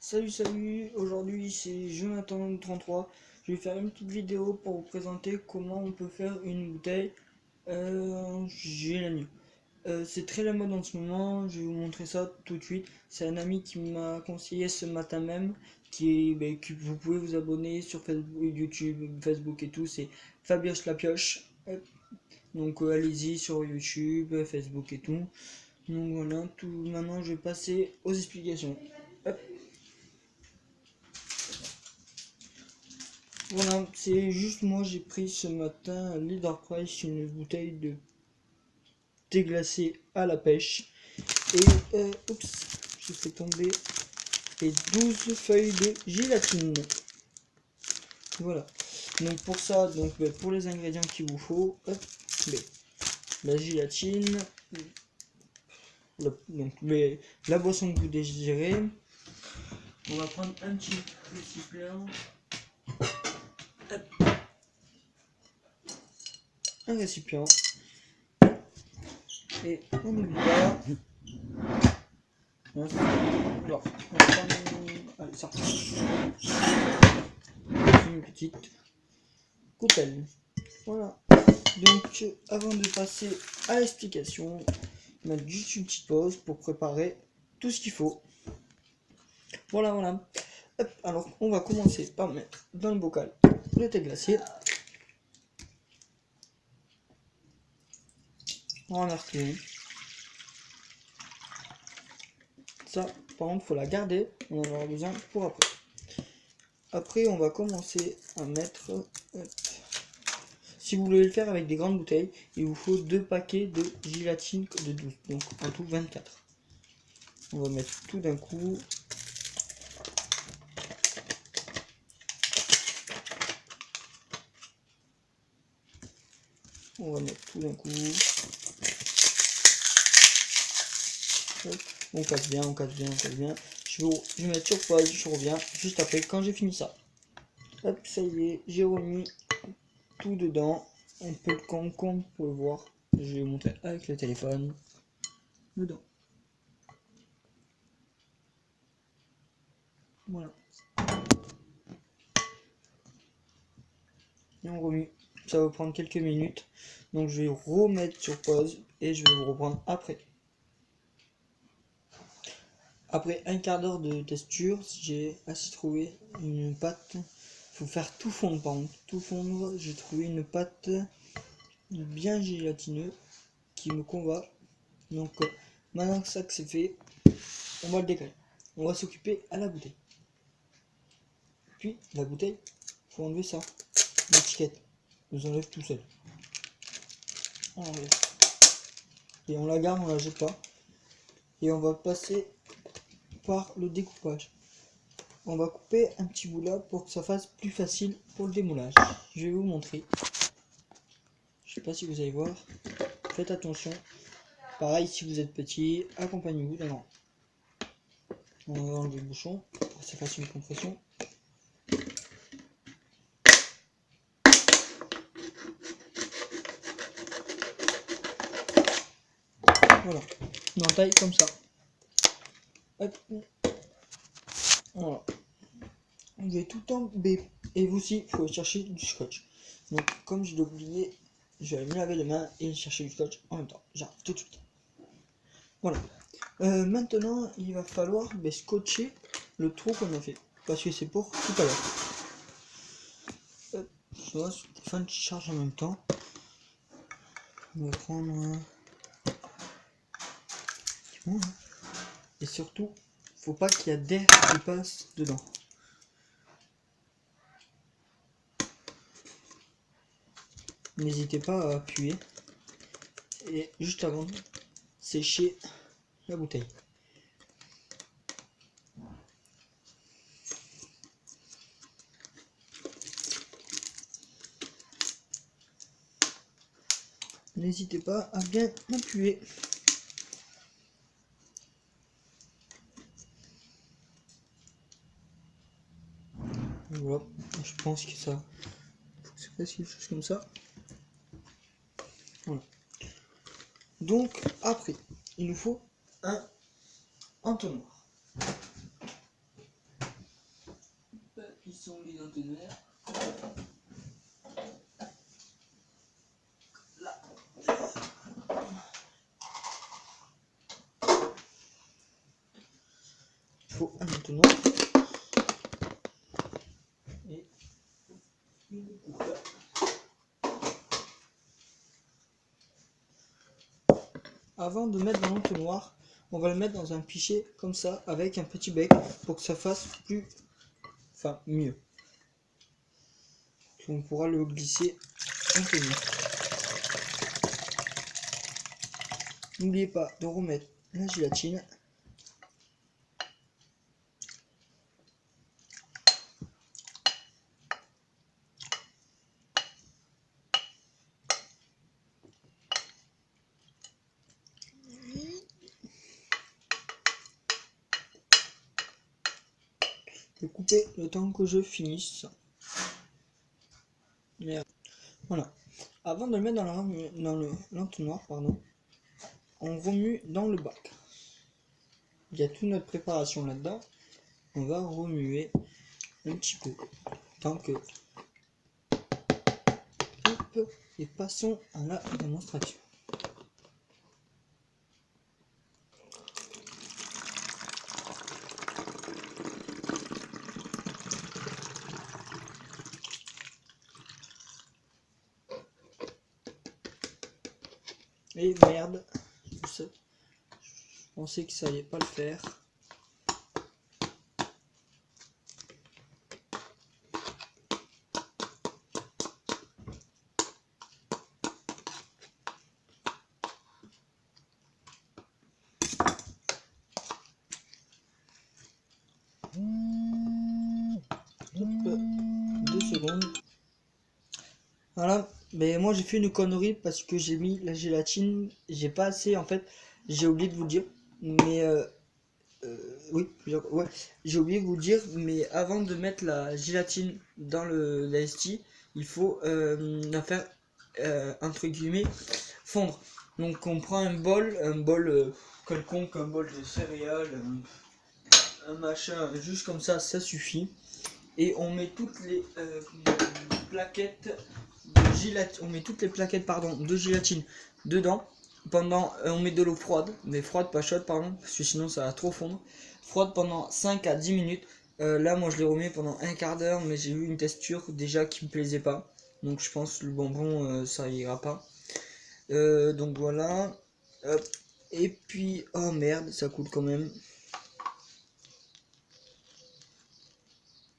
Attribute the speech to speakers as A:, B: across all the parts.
A: Salut, aujourd'hui c'est Jonathan33. Je vais faire une petite vidéo pour vous présenter comment on peut faire une bouteille Gélanieux. C'est très la mode en ce moment, je vais vous montrer ça tout de suite. C'est un ami qui m'a conseillé ce matin même, que vous pouvez vous abonner sur Facebook, YouTube, Facebook et tout, c'est Fabioche la Pioche. Donc allez-y sur YouTube, Facebook et tout. Donc voilà, maintenant je vais passer aux explications. Hop. Voilà, c'est juste moi j'ai pris ce matin à Leader Price une bouteille de thé glacé à la pêche et oups, j'ai fait tomber les 12 feuilles de gélatine. Voilà. Donc pour ça, pour les ingrédients qu'il vous faut, hop, la gélatine, la boisson que vous désirez. On va prendre un petit récipient. Un récipient. Et on n'oublie pas. Alors, on va prendre allez, ça. Une petite coupelle. Voilà. Donc, avant de passer à l'explication, on va mettre juste une petite pause pour préparer tout ce qu'il faut. Voilà. Hop, alors, on va commencer par mettre dans le bocal le thé glacé. On va mettre tout. Ça, par contre, faut la garder. On en aura besoin pour après. Après, on va commencer à mettre... Si vous voulez le faire avec des grandes bouteilles, il vous faut 2 paquets de gélatine de 12. Donc, en tout 24. On va mettre tout d'un coup. On va mettre tout d'un coup. Hop. On casse bien. Je vais mettre sur pause, je reviens juste après quand j'ai fini ça. Hop, ça y est, j'ai remis tout dedans. On peut comme vous pouvez le voir. Je vais vous montrer avec le téléphone. Dedans. Voilà. Et on remet. Ça va prendre quelques minutes. Donc je vais remettre sur pause et je vais vous reprendre après. Après un quart d'heure de texture, j'ai ainsi trouvé une pâte. Il faut faire tout fondre par contre. Tout fondre, j'ai trouvé une pâte bien gélatineuse qui me convainc. Donc maintenant que ça que c'est fait, on va le décaler. On va s'occuper à la bouteille. Puis la bouteille, faut enlever ça. L'étiquette nous enlève tout seul. On enlève. Et on la garde, on la jette pas. Et on va passer par le découpage. On va couper un petit bout là pour que ça fasse plus facile pour le démoulage. Je vais vous montrer. Je sais pas si vous allez voir. Faites attention. Pareil, si vous êtes petit, accompagnez-vous d'un grand. On va enlever le bouchon pour que ça fasse une compression. Voilà. On entaille comme ça. Hop. Voilà. Vous avez tout enlevé. Et vous aussi, il faut chercher du scotch. Donc, comme je l'ai oublié, je vais me laver les mains et chercher du scotch en même temps. J'arrive tout de suite. Voilà. Maintenant, il va falloir scotcher le trou qu'on a fait. Parce que c'est pour tout à l'heure. Je vois sur le téléphone qui charge en même temps. On va prendre un... Et surtout, faut pas qu'il y ait d'air qui passe dedans. N'hésitez pas à appuyer. Et juste avant, sécher la bouteille. N'hésitez pas à bien appuyer. Voilà, je pense que ça, c'est presque quelque chose comme ça. Voilà. Donc après, il nous faut un entonnoir. sont les entonnoirs. Là. Il faut un entonnoir et une coupe. Avant de mettre dans l'entonnoir, on va le mettre dans un pichet comme ça avec un petit bec pour que ça fasse mieux. On pourra le glisser un peu mieux. N'oubliez pas de remettre la gélatine. Et couper le temps que je finisse. Merde. Voilà. Avant de le mettre dans l'entonnoir, on remue dans le bac. Il y a toute notre préparation là-dedans. On va remuer un petit peu. Tant que... Hop, et passons à la démonstration. Et merde, je pensais que ça allait pas le faire. Hop, 2 secondes. Voilà, mais moi j'ai fait une connerie parce que j'ai mis la gélatine, j'ai pas assez en fait, j'ai oublié de vous dire, mais oui, ouais, j'ai oublié de vous dire, mais avant de mettre la gélatine dans l'AST, il faut la faire entre guillemets fondre. Donc on prend un bol quelconque, un bol de céréales, un machin, juste comme ça suffit. Et on met toutes les plaquettes de gélatine, de gélatine dedans. On met de l'eau froide, mais froide pas chaude pardon, parce que sinon ça va trop fondre. Froide pendant 5 à 10 minutes. Là moi je l'ai remis pendant un quart d'heure, mais j'ai eu une texture déjà qui me plaisait pas. Donc je pense que le bonbon ça ira pas. Donc voilà. Hop. Et puis, oh merde, ça coule quand même.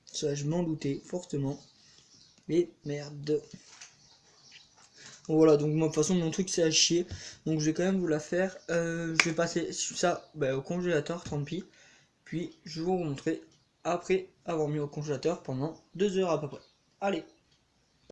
A: Ça, je m'en doutais fortement. Mais merde. Bon, voilà, donc moi, de toute façon, mon truc c'est à chier. Donc je vais quand même vous la faire. Je vais passer ça au congélateur, tant pis. Puis je vais vous montrer après avoir mis au congélateur pendant 2 heures à peu près. Allez.